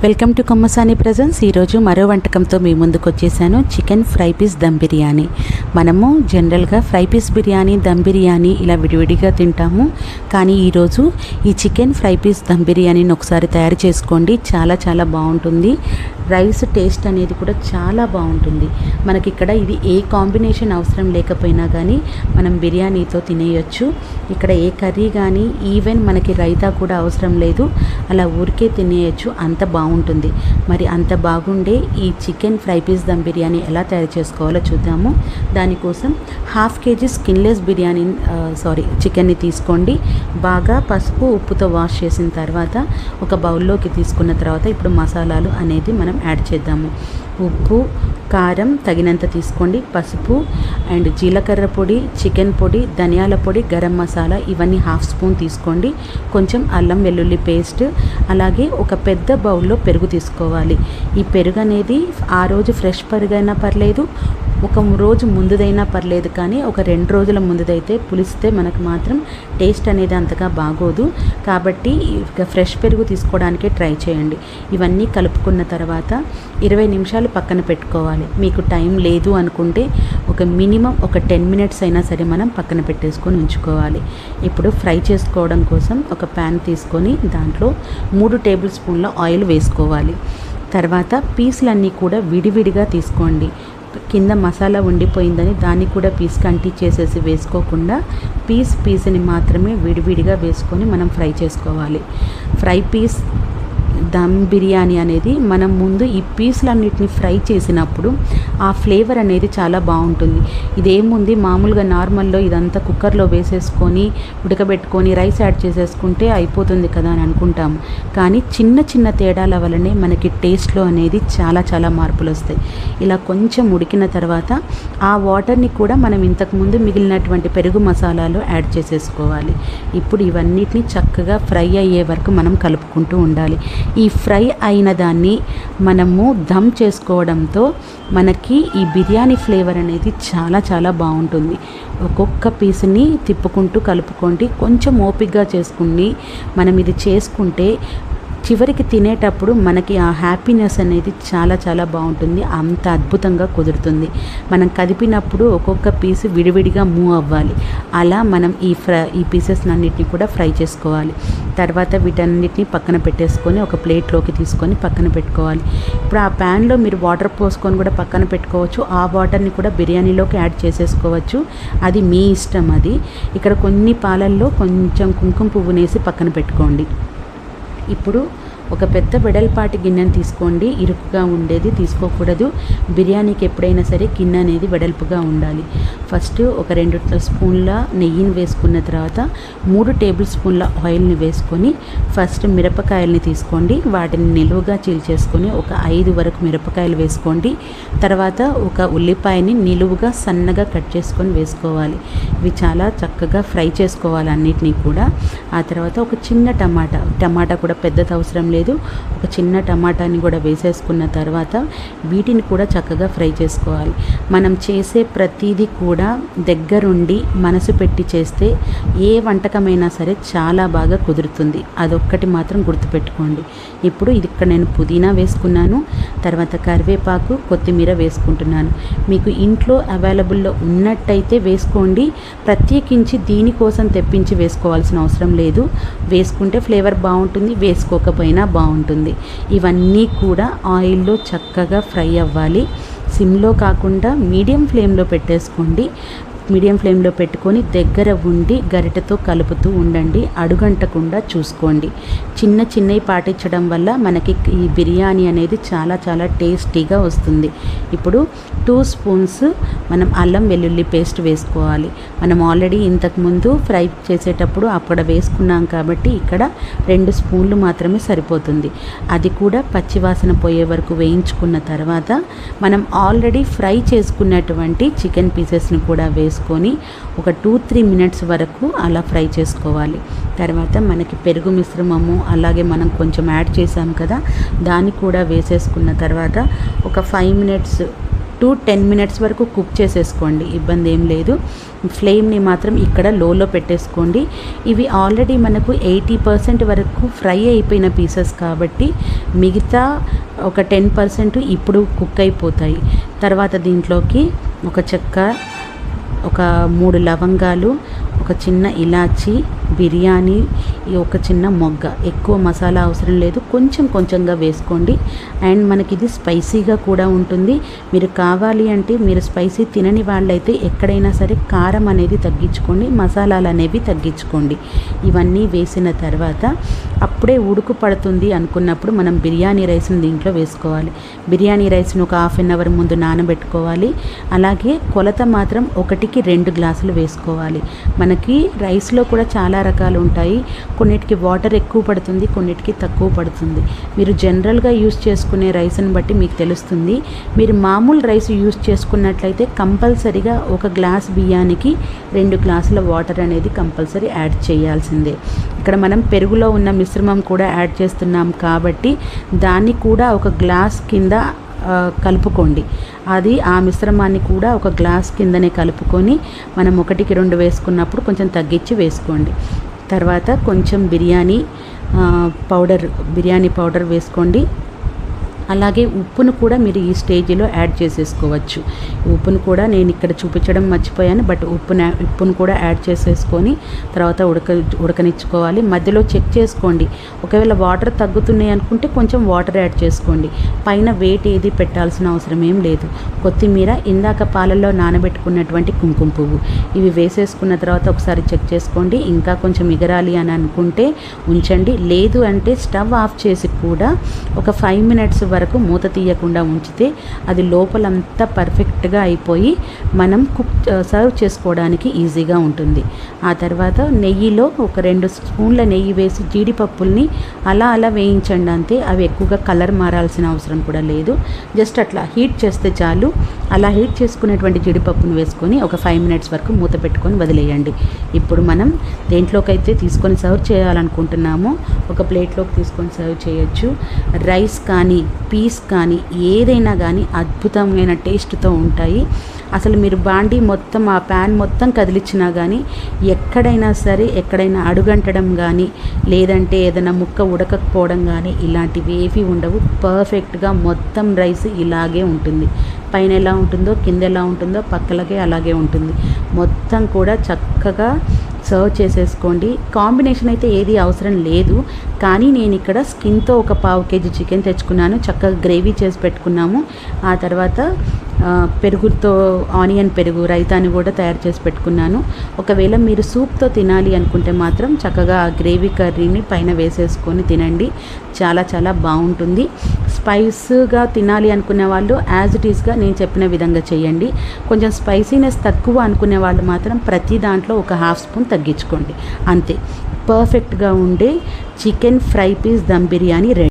Welcome to Kommasani presence. ఈరోజు మరో వంటకంతో మీ ముందుకు వచ్చేసాను. Chicken fry piece dum biryani. మనము జనరల్గా ఫ్రై పీస్ బిర్యానీ, దమ్ బిర్యానీ ఇలా విడివిడిగా తింటాము. కానీ ఈరోజు ఈ చికెన్ ఫ్రై పీస్ దమ్ బిర్యానీని ఒకసారి తయారు చేసుకోండి. చాలా చాలా బాగుంటుంది. రైస్ టేస్ట్ అనేది కూడా చాలా బాగుంటుంది. మనకి ఇక్కడ ఇది ఏ కాంబినేషన్ అవసరం లేకపోయినా కానీ మనం బిర్యానీతో తినేయచ్చు. ఇక్కడ ఏ కర్రీ కానీ ఈవెన్ మనకి రైతా కూడా అవసరం లేదు. అలా ఊరికే తినేయచ్చు, అంత బాగుంటుంది. మరి అంత బాగుండే ఈ chicken fry piece dum biryani ఎలా తయారు చేసుకోవాలో చూద్దాము. దానికోసం హాఫ్ కేజీ స్కిన్లెస్ చికెన్ని తీసుకోండి. బాగా పసుపు ఉప్పుతో వాష్ చేసిన తర్వాత ఒక బౌల్లోకి తీసుకున్న తర్వాత ఇప్పుడు మసాలాలు అనేది మనం యాడ్ చేద్దాము. ఉప్పు, కారం తగినంత తీసుకోండి. పసుపు అండ్ జీలకర్ర పొడి, చికెన్ పొడి, ధనియాల పొడి, గరం మసాలా ఇవన్నీ హాఫ్ స్పూన్ తీసుకోండి. కొంచెం అల్లం వెల్లుల్లి పేస్ట్, అలాగే ఒక పెద్ద బౌల్లో పెరుగు తీసుకోవాలి. ఈ పెరుగు అనేది ఆ రోజు ఫ్రెష్ పెరుగైనా పర్లేదు, ఒక రోజు ముందుదైనా పర్లేదు, కానీ ఒక 2 రోజుల ముందుదైతే పులిస్తే మనకు మాత్రం టేస్ట్ అనేది అంతగా బాగోదు. కాబట్టి ఫ్రెష్ పెరుగు తీసుకోవడానికే ట్రై చేయండి. ఇవన్నీ కలుపుకున్న తర్వాత 20 నిమిషాలు పక్కన పెట్టుకోవాలి. మీకు టైం లేదు అనుకుంటే ఒక మినిమం ఒక 10 మినిట్స్ అయినా సరే మనం పక్కన పెట్టేసుకొని ఉంచుకోవాలి. ఇప్పుడు ఫ్రై చేసుకోవడం కోసం ఒక ప్యాన్ తీసుకొని దాంట్లో 3 టేబుల్ స్పూన్ల ఆయిల్ వేసుకోవాలి. తర్వాత పీసులన్నీ కూడా విడివిడిగా తీసుకోండి. కింద మసాలా ఉండిపోయిందని దాన్ని కూడా పీస్కి అంటించేసేసి వేసుకోకుండా పీస్ని మాత్రమే విడివిడిగా వేసుకొని మనం ఫ్రై చేసుకోవాలి. ఫ్రై పీస్ దమ్ బిర్యానీ అనేది మనం ముందు ఈ పీసులన్నిటిని ఫ్రై చేసినప్పుడు ఆ ఫ్లేవర్ అనేది చాలా బాగుంటుంది. ఇదేముంది మామూలుగా నార్మల్లో ఇదంతా కుక్కర్లో వేసేసుకొని ఉడకబెట్టుకొని రైస్ యాడ్ చేసేసుకుంటే అయిపోతుంది కదా అని అనుకుంటాము. కానీ చిన్న చిన్న తేడాల వల్లనే మనకి టేస్ట్లో అనేది చాలా చాలా మార్పులు వస్తాయి. ఇలా కొంచెం ఉడికిన తర్వాత ఆ వాటర్ని కూడా మనం ఇంతకుముందు మిగిలినటువంటి పెరుగు మసాలాలో యాడ్ చేసేసుకోవాలి. ఇప్పుడు ఇవన్నిటిని చక్కగా ఫ్రై అయ్యే వరకు మనం కలుపుకుంటూ ఉండాలి. ఈ ఫ్రై అయిన దాన్ని మనము దమ్ చేసుకోవడంతో మనకి ఈ బిర్యానీ ఫ్లేవర్ అనేది చాలా చాలా బాగుంటుంది. ఒక్కొక్క పీస్ని తిప్పుకుంటూ కలుపుకోండి. కొంచెం ఓపికగా చేసుకుని మనం ఇది చేసుకుంటే చివరికి తినేటప్పుడు మనకి ఆ హ్యాపీనెస్ అనేది చాలా చాలా బాగుంటుంది. అంత అద్భుతంగా కుదురుతుంది. మనం కదిపినప్పుడు ఒక్కొక్క పీసు విడివిడిగా మూవ్ అవ్వాలి. అలా మనం ఈ పీసెస్ అన్నిటిని కూడా ఫ్రై చేసుకోవాలి. తర్వాత వీటన్నిటిని పక్కన పెట్టేసుకొని ఒక ప్లేట్లోకి తీసుకొని పక్కన పెట్టుకోవాలి. ఇప్పుడు ఆ ప్యాన్లో మీరు వాటర్ పోసుకొని కూడా పక్కన పెట్టుకోవచ్చు. ఆ వాటర్ని కూడా బిర్యానీలోకి యాడ్ చేసేసుకోవచ్చు. అది మీ ఇష్టం. అది ఇక్కడ కొన్ని పాలల్లో కొంచెం కుంకుమ పువ్వునేసి పక్కన పెట్టుకోండి. ఇప్పుడు ఒక పెద్ద వెడల్పాటి గిన్నెను తీసుకోండి. ఇరుకుగా ఉండేది తీసుకోకూడదు. బిర్యానీకి ఎప్పుడైనా సరే గిన్నె అనేది వెడల్పుగా ఉండాలి. ఫస్ట్ ఒక 2 స్పూన్ల నెయ్యిని వేసుకున్న తర్వాత 3 టేబుల్ స్పూన్ల ఆయిల్ని వేసుకొని ఫస్ట్ మిరపకాయల్ని తీసుకోండి. వాటిని నిలువుగా చీల్చేసుకొని ఒక 5 వరకు మిరపకాయలు వేసుకోండి. తర్వాత ఒక ఉల్లిపాయని నిలువుగా సన్నగా కట్ చేసుకొని వేసుకోవాలి. ఇవి చాలా చక్కగా ఫ్రై చేసుకోవాలి అన్నిటినీ కూడా. ఆ తర్వాత ఒక చిన్న టమాటా కూడా పెద్దది అవసరం లేదు, ఒక చిన్న టమాటాని కూడా వేసేసుకున్న తర్వాత వీటిని కూడా చక్కగా ఫ్రై చేసుకోవాలి. మనం చేసే ప్రతిదీ కూడా దగ్గరుండి మనసు పెట్టి చేస్తే ఏ వంటకమైనా సరే చాలా బాగా కుదురుతుంది. అదొక్కటి మాత్రం గుర్తుపెట్టుకోండి. ఇప్పుడు ఇక్కడ నేను పుదీనా వేసుకున్నాను. తర్వాత కరివేపాకు, కొత్తిమీర వేసుకుంటున్నాను. మీకు ఇంట్లో అవైలబుల్లో ఉన్నట్టయితే వేసుకోండి. ప్రత్యేకించి దీనికోసం తెప్పించి వేసుకోవాల్సిన అవసరం లేదు. వేసుకుంటే ఫ్లేవర్ బాగుంటుంది, వేసుకోకపోయినా బాగుంటుంది. ఇవన్నీ కూడా ఆయిల్లో చక్కగా ఫ్రై అవ్వాలి. సిమ్లో కాకుండా మీడియం ఫ్లేమ్లో పెట్టేసుకోండి. మీడియం ఫ్లేమ్లో పెట్టుకొని దగ్గర ఉండి గరిటెతో కలుపుతూ ఉండండి. అడుగంటకుండా చూసుకోండి. చిన్నవి పాటించడం వల్ల మనకి ఈ బిర్యానీ అనేది చాలా చాలా టేస్టీగా వస్తుంది. ఇప్పుడు 2 స్పూన్స్ మనం అల్లం వెల్లుల్లి పేస్ట్ వేసుకోవాలి. మనం ఆల్రెడీ ఇంతకుముందు ఫ్రై చేసేటప్పుడు అక్కడ వేసుకున్నాం కాబట్టి ఇక్కడ 2 స్పూన్లు మాత్రమే సరిపోతుంది. అది కూడా పచ్చివాసన పోయే వరకు వేయించుకున్న తర్వాత మనం ఆల్రెడీ ఫ్రై చేసుకున్నటువంటి చికెన్ పీసెస్ని కూడా వేసుకొని ఒక 2-3 మినిట్స్ వరకు అలా ఫ్రై చేసుకోవాలి. తర్వాత మనకి పెరుగు మిశ్రమము అలాగే మనం కొంచెం యాడ్ చేసాం కదా, దాన్ని కూడా వేసేసుకున్న తర్వాత ఒక 5 మినిట్స్ టు 10 మినిట్స్ వరకు కుక్ చేసేసుకోండి, ఇబ్బంది ఏం లేదు. ఫ్లేమ్ని మాత్రం ఇక్కడ లోలో పెట్టేసుకోండి. ఇవి ఆల్రెడీ మనకు 80% వరకు ఫ్రై అయిపోయిన పీసెస్ కాబట్టి మిగతా ఒక 10% ఇప్పుడు కుక్ అయిపోతాయి. తర్వాత దీంట్లోకి ఒక చెక్క, ఒక 3 లవంగాలు, ఒక చిన్న ఇలాచి, బిర్యానీ, ఒక చిన్న మొగ్గ, ఎక్కువ మసాలా అవసరం లేదు, కొంచెంగా వేసుకోండి. అండ్ మనకి ఇది స్పైసీగా కూడా ఉంటుంది. మీరు కావాలి అంటే మీరు స్పైసీ తినని వాళ్ళైతే ఎక్కడైనా సరే కారం అనేది తగ్గించుకోండి, మసాలాలు అనేవి తగ్గించుకోండి. ఇవన్నీ వేసిన తర్వాత అప్పుడే ఉడుకు పడుతుంది అనుకున్నప్పుడు మనం బిర్యానీ రైస్ని దీంట్లో వేసుకోవాలి. బిర్యానీ రైస్ని ఒక హాఫ్ అన్ అవర్ ముందు నానబెట్టుకోవాలి. అలాగే కొలత మాత్రం 1కి 2 గ్లాసులు వేసుకోవాలి. మనకి రైస్లో కూడా చాలా రకాలు ఉంటాయి. కొన్నిటికి వాటర్ ఎక్కువ పడుతుంది, కొన్నిటికి తక్కువ పడుతుంది. మీరు జనరల్గా యూస్ చేసుకునే రైస్ని బట్టి మీకు తెలుస్తుంది. మీరు మామూలు రైస్ యూస్ చేసుకున్నట్లయితే కంపల్సరీగా 1 గ్లాస్ బియ్యానికి 2 గ్లాసుల వాటర్ అనేది కంపల్సరీ యాడ్ చేయాల్సిందే. ఇక్కడ మనం పెరుగులో ఉన్న మిశ్రమం కూడా యాడ్ చేస్తున్నాం కాబట్టి దాన్ని కూడా 1 గ్లాస్ కింద కలుపుకోండి. అది ఆ మిశ్రమాన్ని కూడా 1 గ్లాస్ కిందనే కలుపుకొని మనం 1కి 2 వేసుకున్నప్పుడు కొంచెం తగ్గించి వేసుకోండి. తర్వాత కొంచెం బిర్యానీ పౌడర్ వేసుకోండి. అలాగే ఉప్పును కూడా మీరు ఈ స్టేజ్లో యాడ్ చేసేసుకోవచ్చు. ఉప్పును కూడా నేను ఇక్కడ చూపించడం మర్చిపోయాను, బట్ ఉప్పును కూడా యాడ్ చేసేసుకొని తర్వాత ఉడకనిచ్చుకోవాలి. మధ్యలో చెక్ చేసుకోండి, ఒకవేళ వాటర్ తగ్గుతున్నాయి అనుకుంటే కొంచెం వాటర్ యాడ్ చేసుకోండి. పైన వెయిట్ ఏది పెట్టాల్సిన అవసరం ఏం లేదు. కొత్తిమీర, ఇందాక పాలల్లో నానబెట్టుకున్నటువంటి కుంకుమ పువ్వు, ఇవి వేసేసుకున్న తర్వాత ఒకసారి చెక్ చేసుకోండి. ఇంకా కొంచెం ఎగరాలి అని అనుకుంటే ఉంచండి, లేదు అంటే స్టవ్ ఆఫ్ చేసి కూడా ఒక 5 మినిట్స్ వరకు మూత తీయకుండా ఉంచితే అది లోపలంతా పర్ఫెక్ట్గా అయిపోయి మనం సర్వ్ చేసుకోవడానికి ఈజీగా ఉంటుంది. ఆ తర్వాత నెయ్యిలో ఒక 2 స్పూన్ల నెయ్యి వేసి జీడిపప్పుల్ని అలా వేయించండి అంతే. అవి ఎక్కువగా కలర్ మారాల్సిన అవసరం కూడా లేదు, జస్ట్ అట్లా హీట్ చేస్తే చాలు. అలా హీట్ చేసుకునేటువంటి జీడిపప్పును వేసుకొని ఒక 5 మినిట్స్ వరకు మూత పెట్టుకొని వదిలేయండి. ఇప్పుడు మనం దేంట్లోకైతే తీసుకొని సర్వ్ చేయాలనుకుంటున్నామో ఒక ప్లేట్లోకి తీసుకొని సర్వ్ చేయొచ్చు. రైస్ కానీ పీస్ కానీ ఏదైనా కానీ అద్భుతమైన టేస్ట్తో ఉంటాయి. అసలు మీరు బాండీ మొత్తం ఆ ప్యాన్ మొత్తం కదిలిచ్చినా కానీ ఎక్కడైనా అడుగంటడం కానీ లేదంటే ఏదైనా ముక్క ఉడకకపోవడం కానీ ఇలాంటివి ఏవి ఉండవు. పర్ఫెక్ట్గా మొత్తం రైస్ ఇలాగే ఉంటుంది. పైన ఎలా ఉంటుందో కింద ఎలా ఉంటుందో పక్కలకే అలాగే ఉంటుంది. మొత్తం కూడా చక్కగా సర్వ్ చేసేసుకోండి. కాంబినేషన్ అయితే ఏది అవసరం లేదు, కానీ నేను ఇక్కడ స్కిన్తో ఒక 1/2 kg చికెన్ తెచ్చుకున్నాను, చక్కగా గ్రేవీ చేసి పెట్టుకున్నాము. ఆ తర్వాత పెరుగుతో ఆనియన్ పెరుగు రైతాని కూడా తయారు చేసి పెట్టుకున్నాను. ఒకవేళ మీరు సూప్తో తినాలి అనుకుంటే మాత్రం చక్కగా ఆ గ్రేవీ కర్రీని పైన వేసేసుకొని తినండి, చాలా బాగుంటుంది. స్పైస్గా తినాలి అనుకునే వాళ్ళు యాజ్ ఇట్ ఈస్గా నేను చెప్పిన విధంగా చేయండి. కొంచెం స్పైసీనెస్ తక్కువ అనుకునే వాళ్ళు మాత్రం ప్రతి దాంట్లో ఒక 1/2 స్పూన్ తగ్గించుకోండి అంతే. పర్ఫెక్ట్గా ఉండే chicken fry piece dum biryani ready.